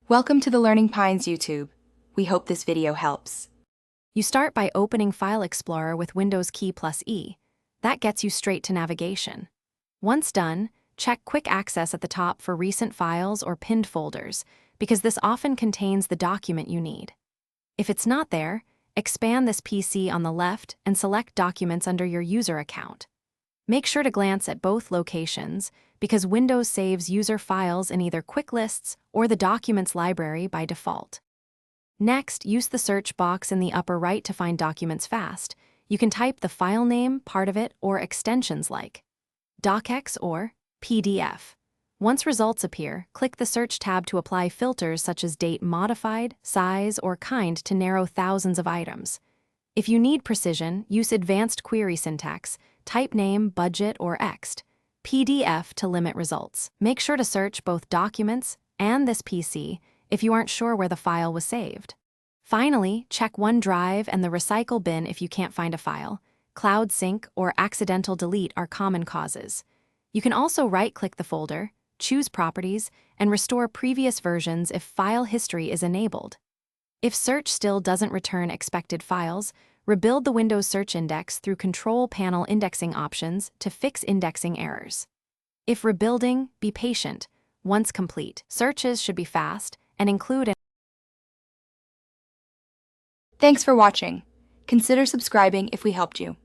Welcome to the Learning Pines YouTube. We hope this video helps. You start by opening File Explorer with Windows key plus E. That gets you straight to navigation. Once done, check Quick Access at the top for recent files or pinned folders, because this often contains the document you need. If it's not there, expand this PC on the left and select Documents under your user account. Make sure to glance at both locations, because Windows saves user files in either Quick Lists or the Documents library by default. Next, use the search box in the upper right to find documents fast. You can type the file name, part of it, or extensions like docx or PDF. Once results appear, click the Search tab to apply filters such as date modified, size, or kind to narrow thousands of items. If you need precision, use advanced query syntax, type name, budget, or ext, PDF to limit results. Make sure to search both documents and this PC if you aren't sure where the file was saved. Finally, check OneDrive and the recycle bin if you can't find a file. Cloud sync or accidental delete are common causes. You can also right-click the folder, choose Properties, and restore previous versions if file history is enabled. If search still doesn't return expected files, rebuild the Windows search index through Control Panel indexing options to fix indexing errors. If rebuilding, be patient. Once complete, searches should be fast and include Thanks for watching. Consider subscribing if we helped you.